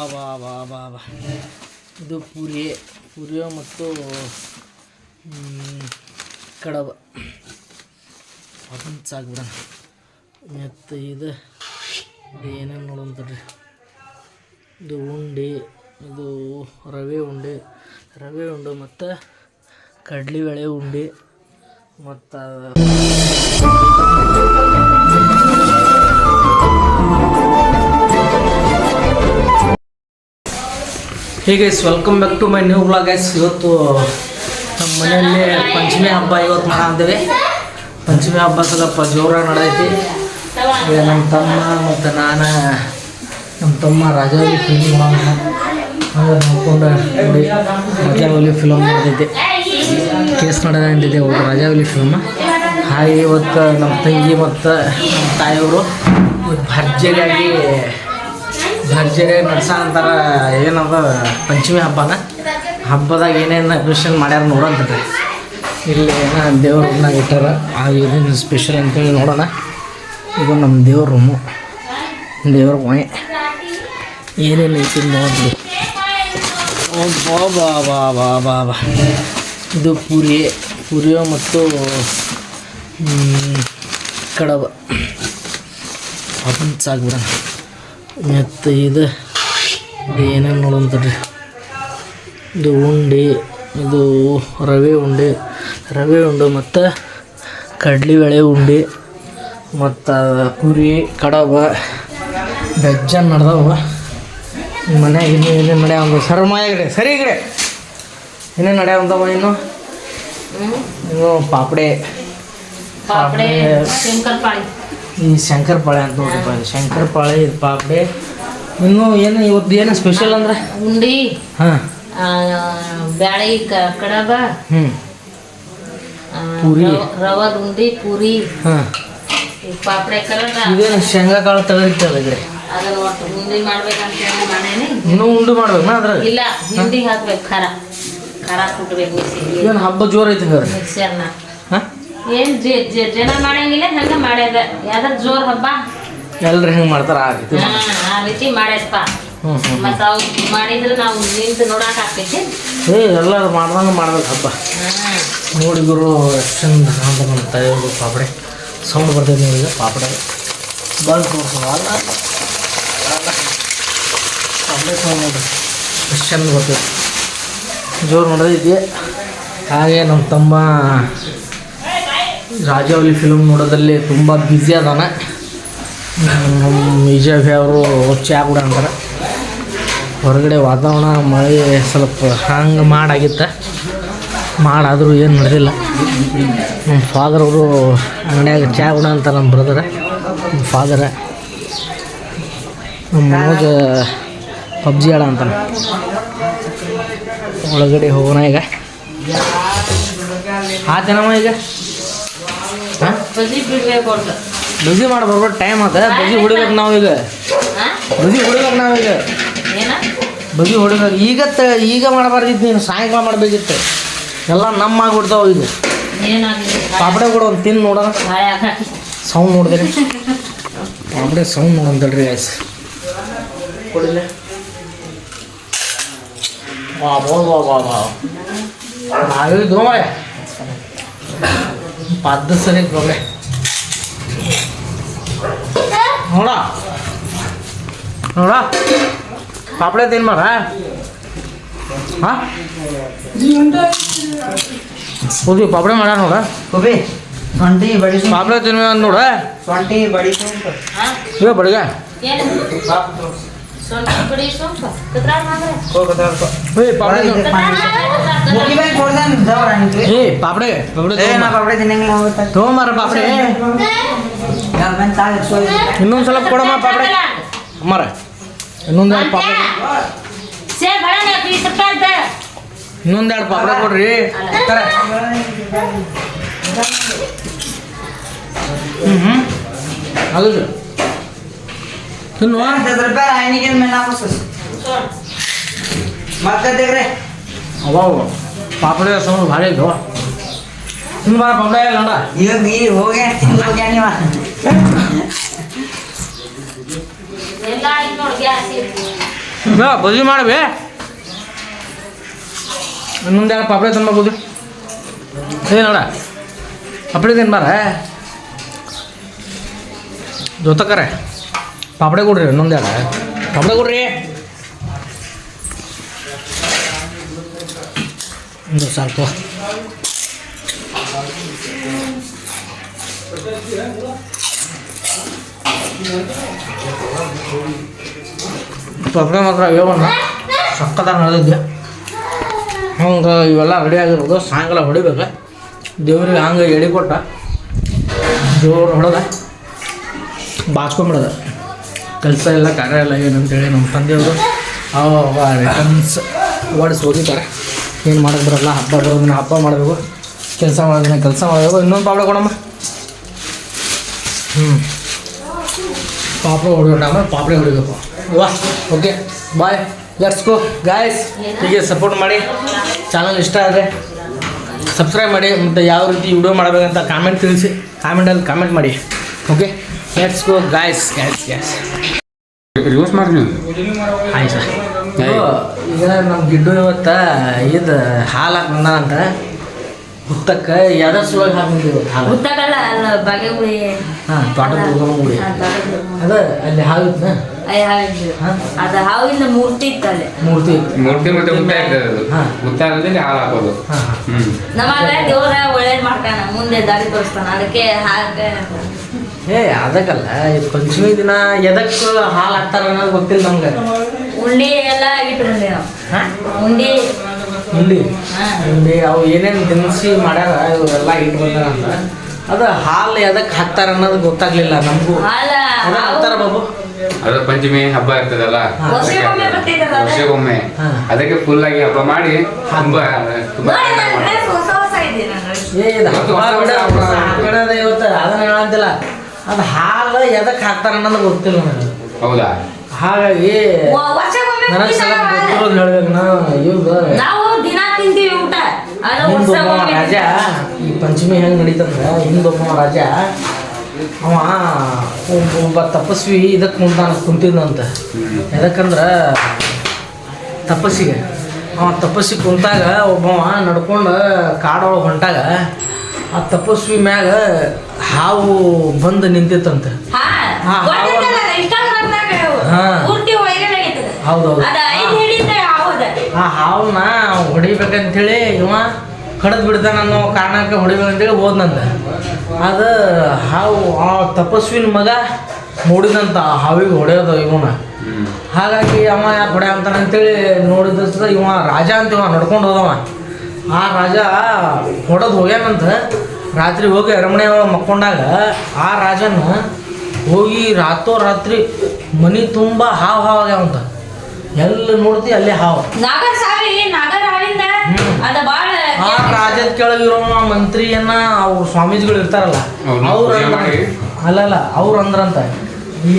ಬಾ ಬಾ ಬಾ ಬಾ ಇದು ಪುರಿಯೋ ಮತ್ತು ಕಡಬ ಅದನ್ನು ಸಾಕ್ಬಿಡೋಣ. ಮತ್ತು ಇದು ಏನೇನು ನೋಡೋಂತಡ್ರಿ. ಇದು ಉಂಡೆ, ಇದು ರವೆ ಉಂಡೆ ಮತ್ತು ಕಡಲೆಬೇಳೆ ಉಂಡೆ ಮತ್ತು ಹೀಗೆ welcome back to my new vlog guys. ಇವತ್ತು ನಮ್ಮ ಮನೆಯಲ್ಲಿ ಪಂಚಮಿ ಹಬ್ಬ ಇವತ್ತು ಮಾಡಿದ್ದೇವೆ. ಪಂಚಮಿ ಹಬ್ಬ ಸ್ವಲ್ಪ ಜೋರಾಗಿ ನಡೆದೈತಿ. ನಮ್ಮ ತಮ್ಮ ಮತ್ತು ನಮ್ಮ ತಮ್ಮ ರಾಜಾವಲಿ ಫಿಲ್ಮ್ ನೋಡ್ಕೊಂಡು ನೋಡಿ ರಾಜಾವಲಿ ಫಿಲ್ಮ್ ನಡೆದೈತೆ. ಕೇಸ್ ನಡೆದಿದೆ ಅವ್ರು ರಾಜಾವಲಿ ಫಿಲ್ಮ್. ಹಾಗೆ ಇವತ್ತು ನಮ್ಮ ತಂಗಿ ಮತ್ತು ನಮ್ಮ ತಾಯಿಯವರು ಭರ್ಜರಿಯಾಗಿ ನಡೆಸ ಅಂತಾರ. ಏನದ ಪಂಚಮಿ ಹಬ್ಬದಾಗ ಏನೇನು ಅಪ್ರೇಷನ್ ಮಾಡ್ಯಾರ ನೋಡೋಂತಡ್ರಿ. ಇಲ್ಲಿ ಏನೋ ದೇವ್ರನ್ನ ಇಟ್ಟಾರ. ಇದೇನು ಸ್ಪೆಷಲ್ ಅಂತೇಳಿ ನೋಡೋಣ. ಇದು ನಮ್ಮ ದೇವ್ರ ರೂಮು, ದೇವ್ರ ಮನೆ ಏನೇನು ಐತಿ ನೋಡ್ರಿ. ಬಾ ಬಾ ಬಾ ಬಾ ಬಾ ಇದು ಪುರಿಯೋ ಮತ್ತು ಕಡಬ ಅದನ್ನು ಸಾಕ್ಬಿಡೋಣ. ಮತ್ತು ಇದು ಏನೇನು ನೋಡೋಂತಡ್ರಿ. ಇದು ಉಂಡೆ, ಇದು ರವೆ ಉಂಡೆ ಮತ್ತು ಕಡಲೆಬೇಳೆ ಉಂಡೆ ಮತ್ತು ಪುರಿ ಕಡಬ ಬೆಜ್ಜನ್ ನಡೆದವ. ಮನ್ಯಾಗ ಇನ್ನೂ ಏನೇನು ನಡೆಯವಂತ ಸರಿ ಈ ಕಡೆ ಏನೇನು ನಡೆಯವಂತವ. ಇನ್ನು ಪಾಪಡೆ ಈ ಶಂಕರಪಾಳೆ ಅಂತ ನೋಡ್ರಿಪ್ಪ. ಶಂಕರಪಾಳೆ, ಇದು ಪಾಪಡೆ. ಇನ್ನೂ ಏನು ಇವತ್ತು ಏನು ಸ್ಪೆಷಲ್ ಅಂದ್ರೆ ಉಂಡಿ, ಬ್ಯಾಳಿ ಕಡಬ, ಪೂರಿ, ರವದ ಉಂಡಿ, ಪೂರಿ, ಪಾಪಡೆ ಕಲರ್. ಇದೇನು ಶೇಂಗಾ ಕಾಳು ತೆಗೆದಿರ್ತದೆ ಕಡೆ. ಅದನ್ನ ಒಟ್ಟು ಉಂಡಿ ಮಾಡ್ಬೇಕಂತ ಹೇಳಿ ಮಾಡೇನಿ. ಇನ್ನೂ ಉಂಡು ಮಾಡ್ಬೇಕು ಅದ್ರಾಗ? ಇಲ್ಲ, ಹಿಂಡಿ ಹಾಕ್ಬೇಕು. ಖಾರ ಕುಟ್ಬೇಕು ಮಿಕ್ಸಿಗೆ. ಏನು ಹಬ್ಬ ಜೋರ್ ಐತಿ ಮಿಕ್ಸರ್ನ ಏನ್ ಜನ ಮಾಡಂಗಿಲ್ಲ, ಹಂಗ ಮಾಡ್ಯದ. ಯಾವ್ದಾರ ಜೋರ್ ಹಬ್ಬ ಎಲ್ರು ಹೆಂಗೆ ಮಾಡ್ತಾರ ಆ ರೀತಿ ಮಾಡ್ಯದಪ್ಪ. ಮತ್ತ ಅವ್ರು ಮಾಡಿದ್ರೆ ನಾವು ನಿಂತು ನೋಡಕ್ ಆಗ್ತೈತಿ. ಎಲ್ಲರೂ ಮಾಡ್ದಂಗೆ ಮಾಡ್ಬೇಕು ಹಬ್ಬ. ನೋಡಿ ಗುರು ಎಷ್ಟು ಚಂದ ನಮ್ಮ ತಾಯಿಯವರು ಪಾಪಡೆ ಸೌಂಡ್ ಬರ್ತೈತೆ ನೋಡಿ. ಪಾಪಡೆ ಬಂದು ತೋರಿಸೋಲ್ಲ ಪಾಪಡೆ ಸೌಂಡ್ ನೋಡ್ರಿ ಎಷ್ಟು ಚಂದ ಬರ್ತೈತಿ, ಜೋರು ನಡೆದೈತಿ. ಹಾಗೆ ನಮ್ಮ ತಮ್ಮ ರಾಜಾವಲಿ ಫಿಲ್ಮ್ ನೋಡೋದಲ್ಲಿ ತುಂಬ ಬ್ಯುಸಿ ಅದಾನ. ನಮ್ಮ ವಿಜಯ್ ಅವರು ಚಾ ಕೂಡ ಅಂತಾರೆ. ಹೊರಗಡೆ ವಾತಾವರಣ ಮಳೆ ಸ್ವಲ್ಪ ಹಂಗೆ ಮಾಡಾಗಿತ್ತು. ಮಾಡಾದರೂ ಏನು ನಡೆದಿಲ್ಲ. ನಮ್ಮ ಫಾದರ್ ಅವರು ಅಂಗಡಿಯಾಗ ಚಾ ಕೂಡ ಅಂತಾರೆ. ನಮ್ಮ ಬ್ರದರ, ನಮ್ಮ ಫಾದರ. ನಮ್ಮ ಮನೋಜ್ ಪಬ್ಜಿ ಆಡ ಅಂತಾನೆ. ಒಳಗಡೆ ಹೋಗೋಣ ಈಗ. ಆತೇನಮ್ಮ ಈಗ ಬಜ್ಜಿ ಮಾಡಿ ಬರ್ಬೋದು. ಟೈಮ್ ಆತ. ಬಜ್ಜಿ ಹೊಡಿಬೇಕು ನಾವೀಗ. ಬಜ್ಜಿ ಹೊಡಿಬೇಕು ಈಗ ಮಾಡಬಾರ್ದಿತ್ತು. ನೀನು ಸಾಯಂಕಾಲ ಮಾಡಬೇಕಿತ್ತು. ಎಲ್ಲ ನಮ್ಮ ಆಗಿಬಿಡ್ತಾವ ಈಗ. ಪಾಪಡೆ ಕೂಡ ಒಂದು ತಿಂದು ನೋಡೋಣ. ಸೌಂಡ್ ನೋಡಿದ್ರಿ ಪಾಪಡೆ ಸೌಂಡ್ ನೋಡಂತೇಳ್ರಿ ಆಯ್ಸ್ ಕೊಡಿಲ್ಲ. ವಾ ಬಾ ಬಾ ಬಾ ಬಾ ಆಗಿದ್ದು ಮಾರೆ ಪದ್ದು ಸರಿ ಬೊಮ್ಮೆ ನೋಡ ಪಾಪಡೆ ತಿನ್ ಮಾಡ. ಹಾಂ ಹೋಗಿ ಪಾಪಡೆ ಮಾಡ ನೋಡ. ಪಾಪಡೆ ತಿನ್ವಿ ಅಂದ್ ನೋಡ. ಇವ ಬಡಿಗ ಪಾಪಡೆ ತೊಗೊಂಬಾರ ಪಾಪಡೆ. ಇನ್ನೊಂದು ಸ್ವಲ್ಪ ಕೊಡಮ್ಮ ಪಾಪಡೆ ಅಮ್ಮಾರ. ಇನ್ನೊಂದೆರಡು ಪಾಪಡೆ ಕೊಡ್ರಿ. ಅದು ತಿನ್ನುವ ಅವ ಪಾಪಡೆ ಸೌಂಡ್ ಭಾರಿ ಇದ್ದು. ತಿನ್ಬಾರ ಪಾಪಡೆ ನೋಡ. ಈಗ ಹೋಗಿ ಬಜ್ಜಿ ಮಾಡಬೇ ಇನ್ನೊಂದು ಎರಡು ಪಾಪಡೆ ತಂದು ನೋಡ ಪಾಪಡೆ ತಿನ್ ಬಾರ ಜೊತಕರೆ ಪಾಪಡೆ ಕೊಡ್ರಿ ಇನ್ನೊಂದು ಎರಡು ಪಾಪಡೆ ಕೊಡ್ರಿ ಒಂದು ಸ್ವಲ್ಪ ಪಾಪಡೆ ಮಾತ್ರ ಅಯ್ಯೋವನ್ನ ಸಕ್ಕತ್ತಾಗಿ ನಡೆದಿದ್ದೆ ಹಂಗೆ ಇವೆಲ್ಲ ರೆಡಿ ಆಗಿರೋದು ಸಾಯಂಕಾಲ ಹೊಡಿಬೇಕು ದೇವ್ರಿಗೆ ಹಂಗೆ ಎಡಿ ಕೊಟ್ಟ ಜೋರು ಹೊಡೆದ ಬಾಚ್ಕೊಂಬಿಡೋದ ಕೆಲಸ ಎಲ್ಲ ಕಾರ್ಯ ಎಲ್ಲ ಏನಂತೇಳಿ ನಮ್ಮ ತಂದೆಯವರು ಅವ ರಿಟರ್ನ್ಸ್ ಓಡಿಸಿ ಹೋಗಿದ್ದಾರೆ ಏನು ಮಾಡೋದು ಬರಲ್ಲ ಹಬ್ಬ ಬರೋದನ್ನ ಹಬ್ಬ ಮಾಡಬೇಕು ಕೆಲಸ ಮಾಡೋದನ್ನ ಕೆಲಸ ಮಾಡಬೇಕು ಇನ್ನೊಂದು ಪಾಪಡೆ ಕೊಡಮ್ಮ ಪಾಪಡೆ ಹೊಡಿಯೋಣ ಆಮೇಲೆ ಪಾಪಡೆ ಹೊಡಿಬೇಕು ವಾಹ್ okay bye let's go guys ಹೀಗೆ ಸಪೋರ್ಟ್ ಮಾಡಿ ಚಾನಲ್ ಇಷ್ಟ ಆದರೆ ಸಬ್ಸ್ಕ್ರೈಬ್ ಮಾಡಿ ಮತ್ತು ಯಾವ ರೀತಿ ವಿಡಿಯೋ ಮಾಡಬೇಕಂತ ಕಾಮೆಂಟ್ ತಿಳಿಸಿ ಕಾಮೆಂಟಲ್ಲಿ ಕಾಮೆಂಟ್ ಮಾಡಿ okay let's go guys reverse ಮಾಡಿ ನೀವು ಆಯ್ತು ಸರ್ ಈಗ ನಮ್ಮ ಗಿಡ್ಡು ಇವತ್ತು ಇದು ಹಾಲು ಹಾಕಂತ ಹುತ್ತಕ್ಕೆ ಯಾವ್ದಾರು ಸುಳಗೆ ಹಾಕಿದ್ದೀವಿ ಹಾಲು ಗೊತ್ತಾಗಲ್ಲ ಅಲ್ಲ ಬಾಗೇಗುಡಿ ಹಾಂ ತೋಟದ ಗುಡಿ ಅದ ಅಲ್ಲಿ ಹಾಲು ಇತ್ತು ಅದ ಹಾವಿನ ಮೂರ್ತಿ ಇತ್ತಲ್ಲಿ ಮೂರ್ತಿ ಮೂರ್ತಿ ಮತ್ತೆ ಮುತ್ತ ಇರ್ತದೆ ಅದು ಹಾಂ. ಮುತ್ತ ಅಂದ್ರೆ ಹಾಲು ಹಾಕೋದು ಹಾಂ ಹಾಂ ನಮಗ ದೇವ್ರ ಒಳ್ಳೇದ್ ಮಾಡ್ತಾನ ಮುಂದೆ ದಾರಿ ತೋರಿಸ್ತಾನ ಅದಕ್ಕೆ ಹಾಗೆ ಏ ಅದಕ್ಕಲ್ಲ ಇದು ಪಂಚಮಿ ದಿನ ಎದಕ್ಕೆ ಹಾಲು ಹಾಕ್ತಾರ ಅನ್ನೋದು ಗೊತ್ತಿಲ್ಲ ನಮ್ಗೆ ಉಂಡಿ ಎಲ್ಲ ಇಟ್ಕೊಂಡೆ ನಾವು ಹಾಂ ಉಂಡಿ ಉಂಡಿ ಹಾಂ. ಉಂಡಿ ಅವು ಏನೇನು ದಿನಸಿ ಮಾಡ್ಯಾರ ಇವೆಲ್ಲ ಇಟ್ಕೊಂಡಾರ ಅಂತ ಅದು ಹಾಲು ಎದಕ್ಕೆ ಹಾಕ್ತಾರ ಅನ್ನೋದು ಗೊತ್ತಾಗ್ಲಿಲ್ಲ ನಮಗೂ ಹಾಲ ಎದಕ್ಕೆ ಹಾಕ್ತಾರ ಬಾಬು ಅದು ಪಂಚಮಿ ಹಬ್ಬ ಇರ್ತದಲ್ಲ ವರ್ಷಕ್ಕೊಮ್ಮೆ ಬರ್ತೈತಲ್ಲ ಅದು. ವರ್ಷಕ್ಕೊಮ್ಮೆ ಹಾಂ. ಅದಕ್ಕೆ ಫುಲ್ ಆಗಿ ಹಬ್ಬ ಮಾಡಿ ತುಂಬಾ ತುಂಬಾ ನೋಡಿ, ಚೆನ್ನಾಗಿ ನನ್ನ ಮಾಡ್ತಾರೆ. dress ಹೊಸ ಹೊಸ ಇದೆ ನನ್ನ dress. ಏ ಇದು ಇವತ್ತು ಹಬ್ಬ ಹೊಸ ಬಿಡ, ಹೊಸ ಹಬ್ಬ. ಹಾಕೋಣದ ಇವತ್ತು ಅದನ್ನ ಹೇಳಂತಿಲ್ಲ ಅದು ಹಾಲು ಎದಕ್ಕೆ ಹಾಕ್ತಾರ ಅನ್ನೋದು ಗೊತ್ತಿಲ್ಲ ನನಗೆ ಹೌದಾ ಹಾಗಾಗಿ ವರ್ಷಕ್ಕೊಮ್ಮೆ ನನಗೆ ಸ್ವಲ್ಪ ಕುಡಿತಾರ ಹಾಲು. ಗೊತ್ತಿರೋದು ಹೇಳ್ಬೇಕು ಇವಾಗ ನಾವು ದಿನ ತಿಂತೀವಿ ಊಟ ಅದು ಹಿಂದೊಬ್ಬ ವರ್ಷಕ್ಕೊಮ್ಮೆ ರಾಜ ಈ ಪಂಚಮಿ ಹೆಂಗೆ ನಡೀತಂದ್ರೆ ಹಿಂದೊಬ್ಬ ರಾಜ ಅವ ಒಬ್ಬ ತಪಸ್ವಿ ಇದಕ್ಕೆ ಕುಂತಿದ್ದಂತ ಯಾಕಂದ್ರೆ ತಪಸ್ಸಿಗೆ ಅವ ತಪಸ್ಸಿ ಕುಂತಾಗ ಒಬ್ಬವ ನಡ್ಕೊಂಡು ಕಾಡೊಳಗೆ ಹೊಂಟಾಗ ಆ ತಪಸ್ವಿ ಮ್ಯಾಗ ಹಾವು ಬಂದು ನಿಂತಿತ್ತಂತೆ ಹಾ, ಹಾ, ಗೊತ್ತೈತಲ್ಲ, Instagramನಾಗ ಹಾ. ಪೂರ್ತಿ viral ಆಗೈತೆ ಅದು. ಹೌದೌದು ಅದ ಐದು ಹಿಡಿದ್ರೆ ಹೌದ. ಆ ಹಾವನ್ನ ಹೊಡಿಬೇಕಂತೇಳಿ ಇವ ಕಡ್ದು ಬಿಡ್ತಾನ ಅನ್ನೋ ಕಾರಣಕ್ಕೆ ಹೊಡಿಬೇಕಂತೇಳಿ ಹೋದ್ನಂತ ಅದು ಹಾವು ಆ ತಪಸ್ವಿನ ಮಗ ನೋಡಿದಂತ ಆ ಹಾವಿಗೆ ಹೊಡೆಯೋದು ಇವನ ಹಾಗಾಗಿ ಅವ ಯಾಕೆ ಹೊಡೆ ಅಂತಾನಂತೇಳಿ ನೋಡಿದ ಇವ ರಾಜ ಅಂತ ಇವ ನಡ್ಕೊಂಡು ಹೋದವ ಆ ರಾಜ ಹೊಡೆದು ಹೋಗ್ಯಾನಂತ ರಾತ್ರಿ ಹೋಗಿ ಅರಮನೆ ಒಳಗೆ ಮಕ್ಕೊಂಡಾಗ ಆ ರಾಜನ ಹೋಗಿ ರಾತ್ರಿ ಮನೆ ತುಂಬ ಹಾವು ಆಗ್ಯಾವಂತ ಎಲ್ಲಿ ನೋಡ್ತಿ ಅಲ್ಲೇ ಹಾವು ನಾಗರ ಹಾವಿಂದ ಅದ ಬಾಳ ಆ ರಾಜ್ಯದ ಕೆಳಗಿರೋ ಮಂತ್ರಿಯನ್ನ ಅವ್ರ ಸ್ವಾಮೀಜಿಗಳು ಇರ್ತಾರಲ್ಲ ಅವ್ರ ಅಲ್ಲಲ್ಲ ಅವ್ರು ಅಂದ್ರಂತ ಈ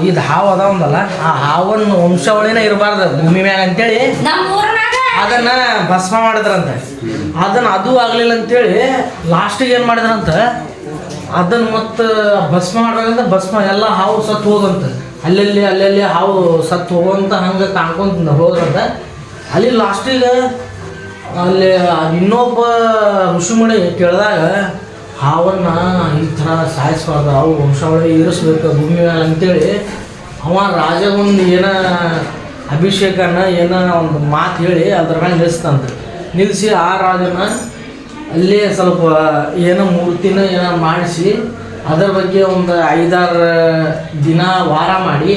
ಇದು ಹಾವು ಅದಾವಂದಲ್ಲ ಆ ಹಾವನ್ನ ವಂಶಾವಳಿನ ಇರಬಾರ್ದು ಭೂಮಿ ಮ್ಯಾಗ ಅಂತೇಳಿ ನಮ್ಮ ಊರ್ನಾಗ ಅದನ್ನ ಭಸ್ಮ ಮಾಡಿದ್ರಂತ ಅದನ್ನ ಅದು ಆಗ್ಲಿಲ್ಲ ಅಂತೇಳಿ ಲಾಸ್ಟಿಗೆ ಏನು ಮಾಡಿದ್ರಂತ ಅದನ್ನ ಮತ್ತು ಭಸ್ಮ ಮಾಡ್ಬೇಕಂತ ಭಸ್ಮ ಎಲ್ಲ ಹಾವು ಸತ್ತು ಹೋದಂತ ಅಲ್ಲಲ್ಲಿ ಹಾವು ಸತ್ತು ಹೋಗಂತ ಹಂಗೆ ಕಾಣ್ಕೊಂತ ಹೋದ್ರಂತ ಅಲ್ಲಿ ಲಾಸ್ಟಿಗೆ ಅಲ್ಲಿ ಇನ್ನೊಬ್ಬ ಋಷಿಮುನಿ ಕೇಳಿದಾಗ ಹಾವನ್ನ ಈ ಥರ ಸಾಯಿಸ್ಬಾರ್ದು ಅವು ವಂಶಾವಳಿ ಇರಿಸ್ಬೇಕು ಭೂಮಿ ಮೇಲೆ ಅಂತೇಳಿ ಅವ ರಾಜ ಒಂದು ಅಭಿಷೇಕನ ಏನೋ ಒಂದು ಮಾತು ಹೇಳಿ ಅದ್ರ ಮೇಲೆ ನಿಲ್ಲಿಸ್ತಂತ ನಿಲ್ಲಿಸಿ ಆ ರಾಜನ ಅಲ್ಲೇ ಸ್ವಲ್ಪ ಏನೋ ಮೂರ್ತಿನ ಏನೋ ಮಾಡಿಸಿ ಅದರ ಬಗ್ಗೆ ಒಂದು 5-6 ದಿನ ವಾರ ಮಾಡಿ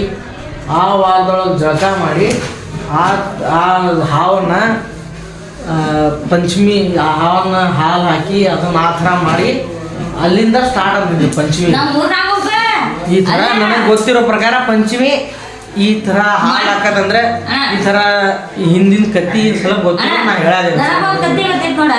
ಆ ವಾರದೊಳಗೆ ಜಳಕ ಮಾಡಿ ಆ ಹಾವನ್ನ ಪಂಚಮಿ ಆ ಹಾವನ್ನ ಹಾಲು ಹಾಕಿ ಅದನ್ನ ಆ ಥರ ಮಾಡಿ ಅಲ್ಲಿಂದ ಸ್ಟಾರ್ಟ್ ಆಗ್ತಿದ್ವಿ ಪಂಚಮಿ ನಮ್ಮ ಊರ್ನಾಗ ಈ ಥರ ನನಗೆ ಗೊತ್ತಿರೋ ಪ್ರಕಾರ ಪಂಚಮಿ ಈ ಥರ ಹಾಲು ಹಾಕೋದಂದ್ರೆ ಈ ಥರ ಹಿಂದಿನ ಕತ್ತಿ ಸಲ ಗೊತ್ತಿರೋ ನಾ ಹೇಳೋದಿಲ್ಲ ನನಗೊಂದು ಕತ್ತಿ ಗೊತ್ತೈತೆ ನೋಡ